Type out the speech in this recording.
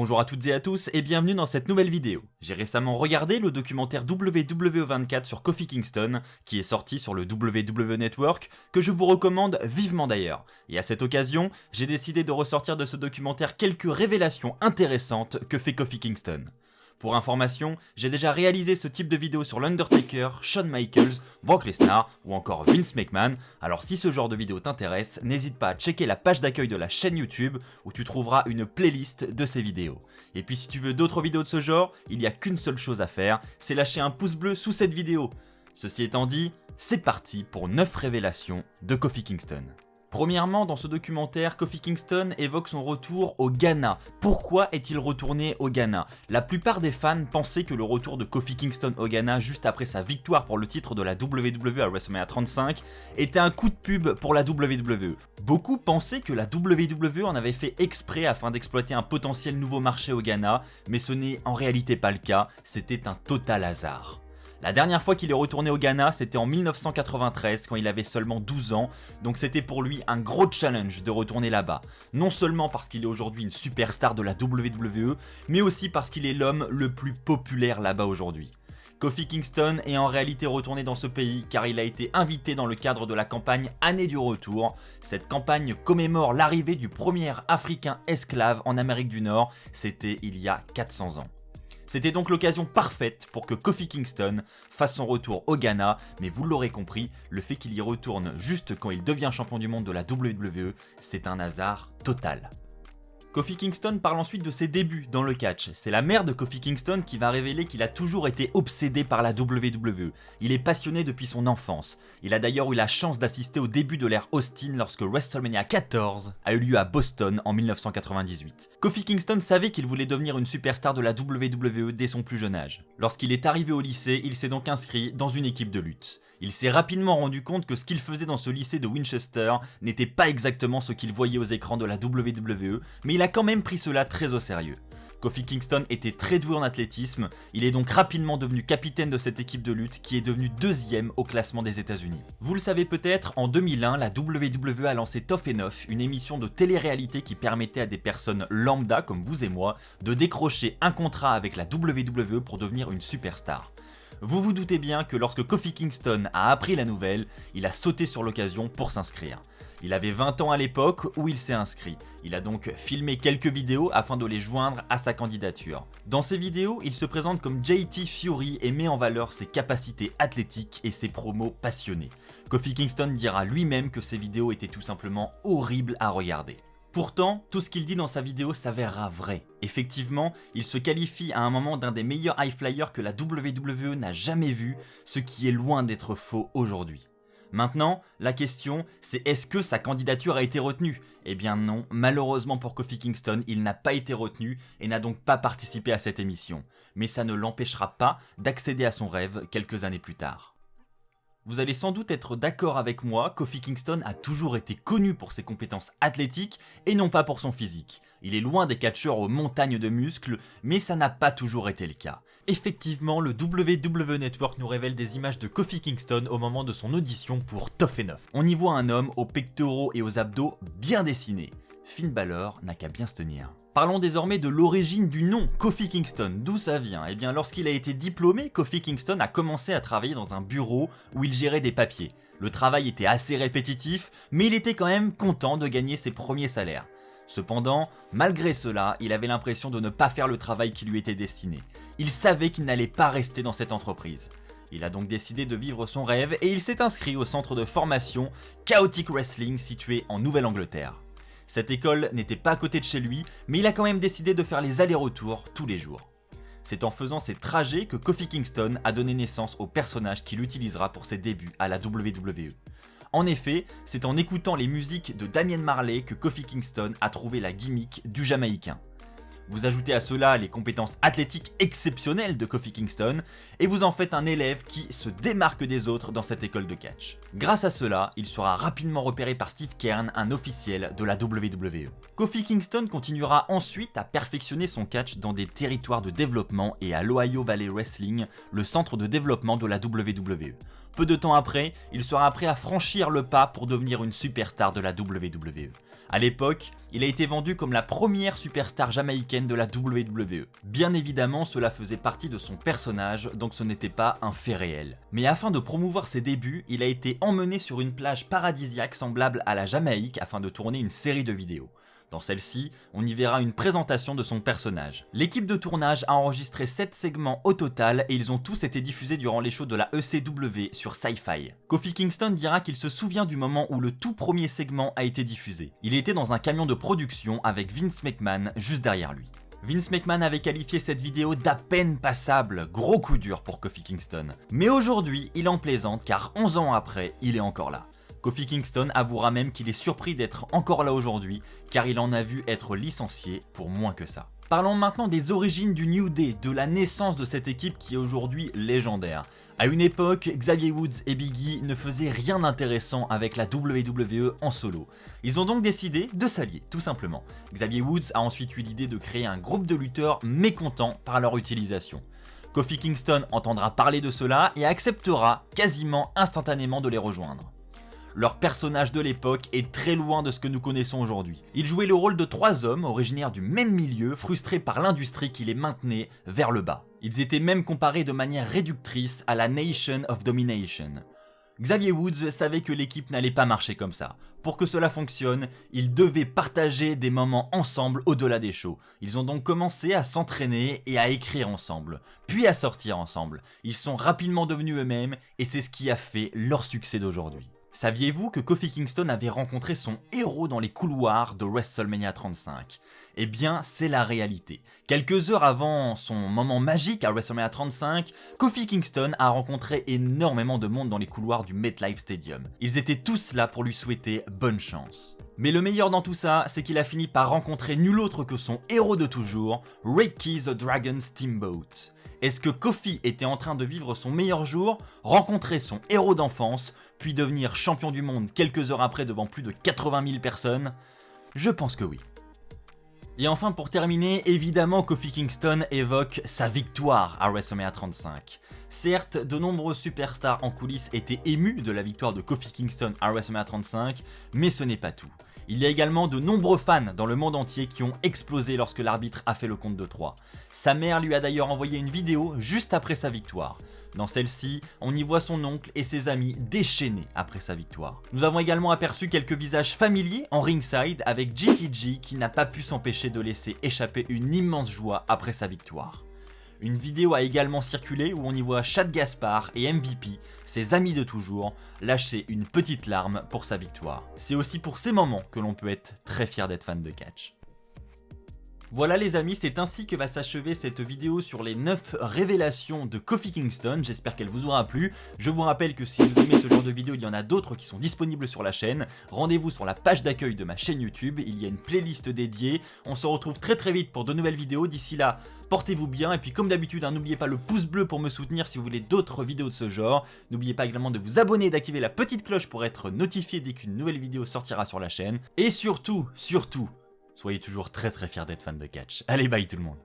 Bonjour à toutes et à tous et bienvenue dans cette nouvelle vidéo. J'ai récemment regardé le documentaire WWE24 sur Kofi Kingston, qui est sorti sur le WWE Network, que je vous recommande vivement d'ailleurs. Et à cette occasion, j'ai décidé de ressortir de ce documentaire quelques révélations intéressantes que fait Kofi Kingston. Pour information, j'ai déjà réalisé ce type de vidéo sur l'Undertaker, Shawn Michaels, Brock Lesnar ou encore Vince McMahon, alors si ce genre de vidéo t'intéresse, n'hésite pas à checker la page d'accueil de la chaîne YouTube où tu trouveras une playlist de ces vidéos. Et puis si tu veux d'autres vidéos de ce genre, il n'y a qu'une seule chose à faire, c'est lâcher un pouce bleu sous cette vidéo. Ceci étant dit, c'est parti pour 9 révélations de Kofi Kingston. Premièrement, dans ce documentaire, Kofi Kingston évoque son retour au Ghana. Pourquoi est-il retourné au Ghana? La plupart des fans pensaient que le retour de Kofi Kingston au Ghana juste après sa victoire pour le titre de la WWE à WrestleMania 35 était un coup de pub pour la WWE. Beaucoup pensaient que la WWE en avait fait exprès afin d'exploiter un potentiel nouveau marché au Ghana, mais ce n'est en réalité pas le cas, c'était un total hasard. La dernière fois qu'il est retourné au Ghana, c'était en 1993 quand il avait seulement 12 ans, donc c'était pour lui un gros challenge de retourner là-bas. Non seulement parce qu'il est aujourd'hui une superstar de la WWE, mais aussi parce qu'il est l'homme le plus populaire là-bas aujourd'hui. Kofi Kingston est en réalité retourné dans ce pays car il a été invité dans le cadre de la campagne Année du Retour. Cette campagne commémore l'arrivée du premier Africain esclave en Amérique du Nord, c'était il y a 400 ans. C'était donc l'occasion parfaite pour que Kofi Kingston fasse son retour au Ghana, mais vous l'aurez compris, le fait qu'il y retourne juste quand il devient champion du monde de la WWE, c'est un hasard total. Kofi Kingston parle ensuite de ses débuts dans le catch. C'est la mère de Kofi Kingston qui va révéler qu'il a toujours été obsédé par la WWE. Il est passionné depuis son enfance. Il a d'ailleurs eu la chance d'assister au début de l'ère Austin lorsque WrestleMania 14 a eu lieu à Boston en 1998. Kofi Kingston savait qu'il voulait devenir une superstar de la WWE dès son plus jeune âge. Lorsqu'il est arrivé au lycée, il s'est donc inscrit dans une équipe de lutte. Il s'est rapidement rendu compte que ce qu'il faisait dans ce lycée de Winchester n'était pas exactement ce qu'il voyait aux écrans de la WWE, mais il a quand même pris cela très au sérieux. Kofi Kingston était très doué en athlétisme, il est donc rapidement devenu capitaine de cette équipe de lutte qui est devenue deuxième au classement des États-Unis. Vous le savez peut-être, en 2001, la WWE a lancé Tough Enough, une émission de télé-réalité qui permettait à des personnes lambda comme vous et moi de décrocher un contrat avec la WWE pour devenir une superstar. Vous vous doutez bien que lorsque Kofi Kingston a appris la nouvelle, il a sauté sur l'occasion pour s'inscrire. Il avait 20 ans à l'époque où il s'est inscrit. Il a donc filmé quelques vidéos afin de les joindre à sa candidature. Dans ces vidéos, il se présente comme JT Fury et met en valeur ses capacités athlétiques et ses promos passionnés. Kofi Kingston dira lui-même que ces vidéos étaient tout simplement horribles à regarder. Pourtant, tout ce qu'il dit dans sa vidéo s'avérera vrai. Effectivement, il se qualifie à un moment d'un des meilleurs high flyers que la WWE n'a jamais vu, ce qui est loin d'être faux aujourd'hui. Maintenant, la question, c'est est-ce que sa candidature a été retenue? Eh bien non, malheureusement pour Kofi Kingston, il n'a pas été retenu et n'a donc pas participé à cette émission. Mais ça ne l'empêchera pas d'accéder à son rêve quelques années plus tard. Vous allez sans doute être d'accord avec moi, Kofi Kingston a toujours été connu pour ses compétences athlétiques et non pas pour son physique. Il est loin des catcheurs aux montagnes de muscles, mais ça n'a pas toujours été le cas. Effectivement, le WWE Network nous révèle des images de Kofi Kingston au moment de son audition pour Tough Enough. On y voit un homme aux pectoraux et aux abdos bien dessinés. Finn Balor n'a qu'à bien se tenir. Parlons désormais de l'origine du nom Kofi Kingston, d'où ça vient? Eh bien lorsqu'il a été diplômé, Kofi Kingston a commencé à travailler dans un bureau où il gérait des papiers. Le travail était assez répétitif, mais il était quand même content de gagner ses premiers salaires. Cependant, malgré cela, il avait l'impression de ne pas faire le travail qui lui était destiné. Il savait qu'il n'allait pas rester dans cette entreprise. Il a donc décidé de vivre son rêve et il s'est inscrit au centre de formation Chaotic Wrestling situé en Nouvelle-Angleterre. Cette école n'était pas à côté de chez lui, mais il a quand même décidé de faire les allers-retours tous les jours. C'est en faisant ces trajets que Kofi Kingston a donné naissance au personnage qu'il utilisera pour ses débuts à la WWE. En effet, c'est en écoutant les musiques de Damian Marley que Kofi Kingston a trouvé la gimmick du Jamaïcain. Vous ajoutez à cela les compétences athlétiques exceptionnelles de Kofi Kingston et vous en faites un élève qui se démarque des autres dans cette école de catch. Grâce à cela, il sera rapidement repéré par Steve Keirn, un officiel de la WWE. Kofi Kingston continuera ensuite à perfectionner son catch dans des territoires de développement et à l'Ohio Valley Wrestling, le centre de développement de la WWE. Peu de temps après, il sera prêt à franchir le pas pour devenir une superstar de la WWE. À l'époque, il a été vendu comme la première superstar jamaïcaine de la WWE. Bien évidemment, cela faisait partie de son personnage, donc ce n'était pas un fait réel. Mais afin de promouvoir ses débuts, il a été emmené sur une plage paradisiaque semblable à la Jamaïque afin de tourner une série de vidéos. Dans celle-ci, on y verra une présentation de son personnage. L'équipe de tournage a enregistré 7 segments au total et ils ont tous été diffusés durant les shows de la ECW sur Sci-Fi. Kofi Kingston dira qu'il se souvient du moment où le tout premier segment a été diffusé. Il était dans un camion de production avec Vince McMahon juste derrière lui. Vince McMahon avait qualifié cette vidéo d'à peine passable, gros coup dur pour Kofi Kingston. Mais aujourd'hui, il en plaisante car 11 ans après, il est encore là. Kofi Kingston avouera même qu'il est surpris d'être encore là aujourd'hui car il en a vu être licencié pour moins que ça. Parlons maintenant des origines du New Day, de la naissance de cette équipe qui est aujourd'hui légendaire. À une époque, Xavier Woods et Big E ne faisaient rien d'intéressant avec la WWE en solo. Ils ont donc décidé de s'allier, tout simplement. Xavier Woods a ensuite eu l'idée de créer un groupe de lutteurs mécontents par leur utilisation. Kofi Kingston entendra parler de cela et acceptera quasiment instantanément de les rejoindre. Leur personnage de l'époque est très loin de ce que nous connaissons aujourd'hui. Ils jouaient le rôle de 3 hommes originaires du même milieu, frustrés par l'industrie qui les maintenait vers le bas. Ils étaient même comparés de manière réductrice à la Nation of Domination. Xavier Woods savait que l'équipe n'allait pas marcher comme ça. Pour que cela fonctionne, ils devaient partager des moments ensemble au-delà des shows. Ils ont donc commencé à s'entraîner et à écrire ensemble, puis à sortir ensemble. Ils sont rapidement devenus eux-mêmes et c'est ce qui a fait leur succès d'aujourd'hui. Saviez-vous que Kofi Kingston avait rencontré son héros dans les couloirs de WrestleMania 35 ? Eh bien, c'est la réalité. Quelques heures avant son moment magique à WrestleMania 35, Kofi Kingston a rencontré énormément de monde dans les couloirs du MetLife Stadium. Ils étaient tous là pour lui souhaiter bonne chance. Mais le meilleur dans tout ça, c'est qu'il a fini par rencontrer nul autre que son héros de toujours, Ricky the Dragon Steamboat. Est-ce que Kofi était en train de vivre son meilleur jour, rencontrer son héros d'enfance, puis devenir champion du monde quelques heures après devant plus de 80 000 personnes ? Je pense que oui. Et enfin pour terminer, évidemment Kofi Kingston évoque sa victoire à WrestleMania 35. Certes, de nombreux superstars en coulisses étaient émus de la victoire de Kofi Kingston à WrestleMania 35, mais ce n'est pas tout. Il y a également de nombreux fans dans le monde entier qui ont explosé lorsque l'arbitre a fait le compte de 3. Sa mère lui a d'ailleurs envoyé une vidéo juste après sa victoire. Dans celle-ci, on y voit son oncle et ses amis déchaînés après sa victoire. Nous avons également aperçu quelques visages familiers en ringside avec JTG qui n'a pas pu s'empêcher de laisser échapper une immense joie après sa victoire. Une vidéo a également circulé où on y voit Chad Gaspard et MVP, ses amis de toujours, lâcher une petite larme pour sa victoire. C'est aussi pour ces moments que l'on peut être très fier d'être fan de catch. Voilà les amis, c'est ainsi que va s'achever cette vidéo sur les 9 révélations de Kofi Kingston, j'espère qu'elle vous aura plu. Je vous rappelle que si vous aimez ce genre de vidéos, il y en a d'autres qui sont disponibles sur la chaîne. Rendez-vous sur la page d'accueil de ma chaîne YouTube, il y a une playlist dédiée. On se retrouve très vite pour de nouvelles vidéos, d'ici là, portez-vous bien. Et puis comme d'habitude, n'oubliez pas le pouce bleu pour me soutenir si vous voulez d'autres vidéos de ce genre. N'oubliez pas également de vous abonner et d'activer la petite cloche pour être notifié dès qu'une nouvelle vidéo sortira sur la chaîne. Et surtout, soyez toujours très fiers d'être fan de catch. Allez, bye tout le monde.